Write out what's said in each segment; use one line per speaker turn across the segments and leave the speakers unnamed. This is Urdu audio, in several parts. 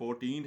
14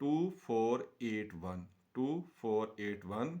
2481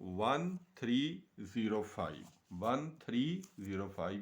1305।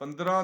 15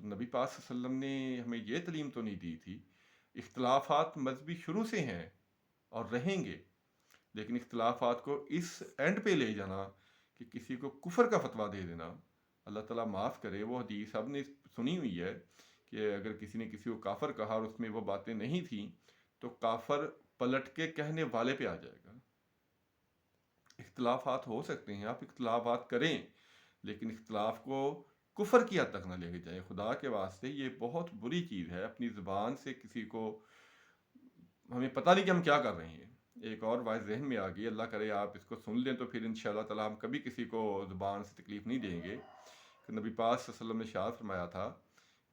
تو نبی پاک صلی اللہ علیہ وسلم نے ہمیں یہ تعلیم تو نہیں دی تھی. اختلافات مذہبی شروع سے ہیں اور رہیں گے، لیکن اختلافات کو اس اینڈ پہ لے جانا کہ کسی کو کفر کا فتویٰ دے دینا، اللہ تعالیٰ معاف کرے. وہ حدیث سب نے سنی ہوئی ہے کہ اگر کسی نے کسی کو کافر کہا اور اس میں وہ باتیں نہیں تھیں تو کافر پلٹ کے کہنے والے پہ آ جائے گا. اختلافات ہو سکتے ہیں، آپ اختلافات کریں، لیکن اختلاف کو کفر کی حد تک نہ لے کے جائیں. خدا کے واسطے یہ بہت بری چیز ہے اپنی زبان سے کسی کو، ہمیں پتہ نہیں کہ ہم کیا کر رہے ہیں. ایک اور بات ذہن میں آ گئی، اللہ کرے آپ اس کو سن لیں تو پھر انشاءاللہ تعالیٰ ہم کبھی کسی کو زبان سے تکلیف نہیں دیں گے. کہ نبی پاک صلی اللہ علیہ وسلم نے ارشاد فرمایا تھا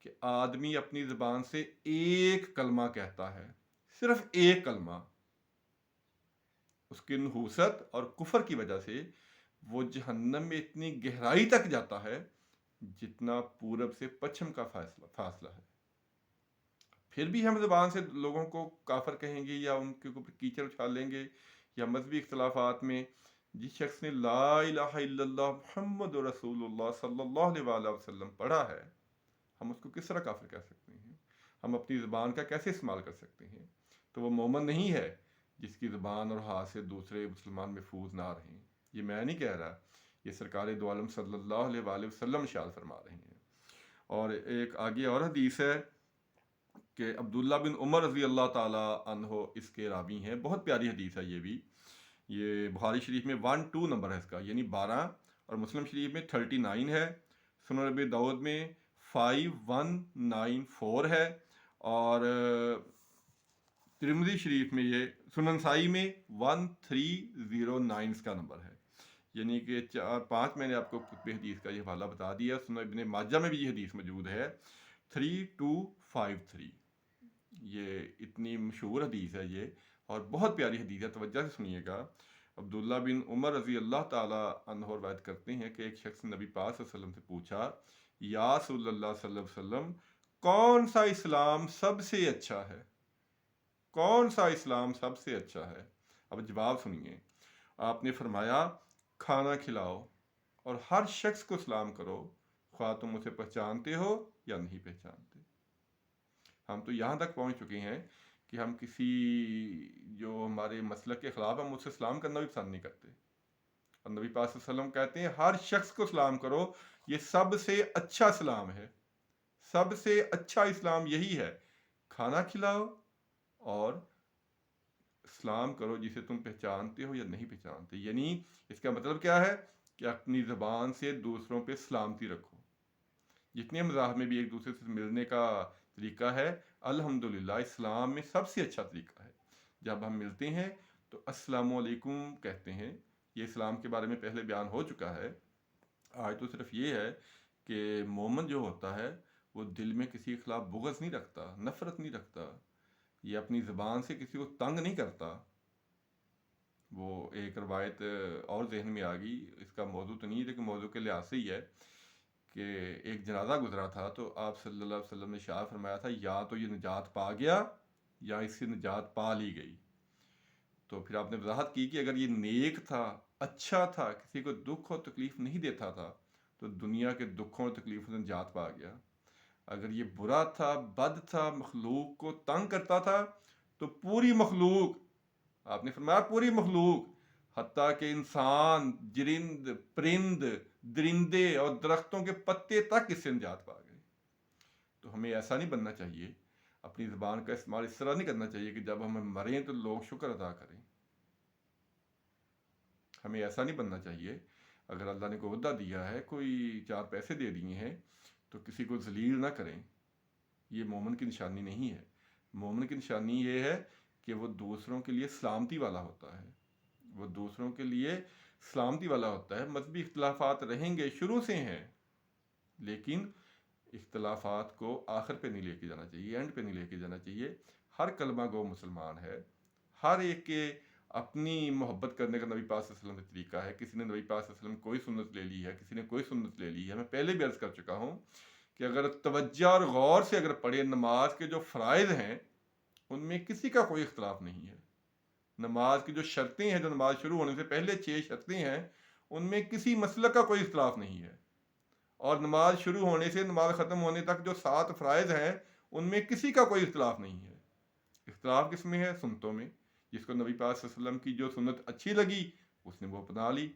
کہ آدمی اپنی زبان سے ایک کلمہ کہتا ہے، صرف ایک کلمہ، اس کی نحوست اور کفر کی وجہ سے وہ جہنم میں اتنی گہرائی تک جاتا ہے جتنا پورب سے پچھم کا فاصلہ ہے. پھر بھی ہم زبان سے لوگوں کو کافر کہیں گے یا ان کے اوپر کیچڑ اچھال لیں گے، یا مذہبی اختلافات میں جس شخص نے لا الہ الا اللہ محمد رسول اللہ صلی اللہ علیہ وآلہ وسلم پڑھا ہے، ہم اس کو کس طرح کافر کہہ سکتے ہیں؟ ہم اپنی زبان کا کیسے استعمال کر سکتے ہیں؟ تو وہ مومن نہیں ہے جس کی زبان اور ہاتھ سے دوسرے مسلمان محفوظ نہ رہیں. یہ میں نہیں کہہ رہا، یہ سرکار دو عالم صلی اللہ علیہ وآلہ وسلم ارشاد فرما رہے ہیں. اور ایک آگے اور حدیث ہے کہ عبداللہ بن عمر رضی اللہ تعالیٰ عنہ اس کے راوی ہیں. بہت پیاری حدیث ہے یہ بھی. یہ بخاری شریف میں 12 نمبر ہے اس کا، یعنی 12، اور مسلم شریف میں 39 ہے. سنن ابی داؤد میں 5194 ہے، اور ترمذی شریف میں یہ سنن نسائی میں 1309 اس کا نمبر ہے. یعنی کہ 4-5 میں نے آپ کو کتب حدیث کا یہ حوالہ بتا دیا. سنن ابن ماجہ میں بھی یہ حدیث موجود ہے 3253. یہ اتنی مشہور حدیث ہے یہ، اور بہت پیاری حدیث ہے، توجہ سے سنیے گا. عبداللہ بن عمر رضی اللہ تعالیٰ عنہ روایت کرتے ہیں کہ ایک شخص نے نبی پاک صلی اللہ علیہ وسلم سے پوچھا، یا رسول اللہ صلی اللہ علیہ وسلم، کون سا اسلام سب سے اچھا ہے؟ کون سا اسلام سب سے اچھا ہے؟ اب جواب سنیے. آپ نے فرمایا، کھانا کھلاؤ اور ہر شخص کو سلام کرو، خواہ تم اسے پہچانتے ہو یا نہیں پہچانتے. ہم تو یہاں تک پہنچ چکے ہیں کہ ہم کسی جو ہمارے مسلک کے خلاف، ہم اس سے سلام کرنا بھی پسند نہیں کرتے. اور نبی پاک صلی اللہ علیہ وسلم کہتے ہیں ہر شخص کو سلام کرو، یہ سب سے اچھا سلام ہے. سب سے اچھا اسلام یہی ہے، کھانا کھلاؤ اور سلام کرو جسے تم پہچانتے ہو یا نہیں پہچانتے. یعنی اس کا مطلب کیا ہے کہ اپنی زبان سے دوسروں پہ سلامتی رکھو. جتنے مذاہب میں بھی ایک دوسرے سے ملنے کا طریقہ ہے، الحمدللہ اسلام میں سب سے اچھا طریقہ ہے. جب ہم ملتے ہیں تو السلام علیکم کہتے ہیں. یہ اسلام کے بارے میں پہلے بیان ہو چکا ہے. آج تو صرف یہ ہے کہ مومن جو ہوتا ہے وہ دل میں کسی کے خلاف بغض نہیں رکھتا، نفرت نہیں رکھتا، یہ اپنی زبان سے کسی کو تنگ نہیں کرتا. وہ ایک روایت اور ذہن میں آ گئی، اس کا موضوع تو نہیں ہے لیکن موضوع کے لحاظ سے ہی ہے، کہ ایک جنازہ گزرا تھا تو آپ صلی اللہ علیہ وسلم نے ارشاد فرمایا تھا، یا تو یہ نجات پا گیا یا اس سے نجات پا لی گئی. تو پھر آپ نے وضاحت کی کہ اگر یہ نیک تھا، اچھا تھا، کسی کو دکھ اور تکلیف نہیں دیتا تھا تو دنیا کے دکھوں اور تکلیفوں سے نجات پا گیا. اگر یہ برا تھا، بد تھا، مخلوق کو تنگ کرتا تھا، تو پوری مخلوق، آپ نے فرمایا پوری مخلوق، حتیٰ کہ انسان، جرند، پرند، درندے اور درختوں کے پتے تک اس سے نجات پا گئے. تو ہمیں ایسا نہیں بننا چاہیے، اپنی زبان کا استعمال اس طرح نہیں کرنا چاہیے کہ جب ہم مریں تو لوگ شکر ادا کریں. ہمیں ایسا نہیں بننا چاہیے. اگر اللہ نے کوئی عہدہ دیا ہے، کوئی 4 پیسے دے دیے ہیں، تو کسی کو ذلیل نہ کریں. یہ مومن کی نشانی نہیں ہے. مومن کی نشانی یہ ہے کہ وہ دوسروں کے لیے سلامتی والا ہوتا ہے. وہ دوسروں کے لیے سلامتی والا ہوتا ہے. مذہبی اختلافات رہیں گے، شروع سے ہیں، لیکن اختلافات کو آخر پہ نہیں لے کے جانا چاہیے، اینڈ پہ نہیں لے کے جانا چاہیے. ہر کلمہ گو مسلمان ہے. ہر ایک کے اپنی محبت کرنے کا نبی پاک صلی اللہ علیہ وسلم کا طریقہ ہے. کسی نے نبی پاک صلی اللہ علیہ وسلم کوئی سنت لے لی ہے، کسی نے کوئی سنت لے لی ہے. میں پہلے بھی عرض کر چکا ہوں کہ اگر توجہ اور غور سے اگر پڑھے، نماز کے جو فرائض ہیں ان میں کسی کا کوئی اختلاف نہیں ہے. نماز کی جو شرطیں ہیں، جو نماز شروع ہونے سے پہلے 6 شرطیں ہیں، ان میں کسی مسلک کا کوئی اختلاف نہیں ہے. اور نماز شروع ہونے سے نماز ختم ہونے تک جو 7 فرائض ہیں ان میں کسی کا کوئی اختلاف نہیں ہے. اختلاف کس میں ہے؟ سنتوں میں. جس کو نبی پاک صلی اللہ علیہ وسلم کی جو سنت اچھی لگی اس نے وہ اپنا لی.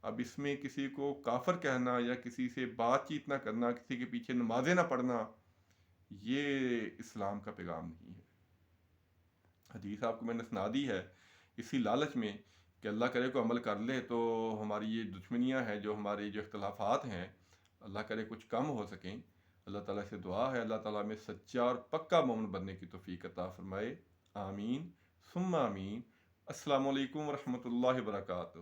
اب اس میں کسی کو کافر کہنا یا کسی سے بات چیت نہ کرنا، کسی کے پیچھے نمازیں نہ پڑھنا، یہ اسلام کا پیغام نہیں ہے. حدیث آپ کو میں نے سنا دی ہے اسی لالچ میں کہ اللہ کرے کو عمل کر لے تو ہماری یہ دشمنیاں ہیں، جو ہماری جو اختلافات ہیں، اللہ کرے کچھ کم ہو سکیں. اللہ تعالیٰ سے دعا ہے اللہ تعالیٰ میں سچا اور پکا مومن بننے کی توفیق عطا فرمائے. آمین ثم آمین. السلام علیکم ورحمۃ اللہ وبرکاتہ.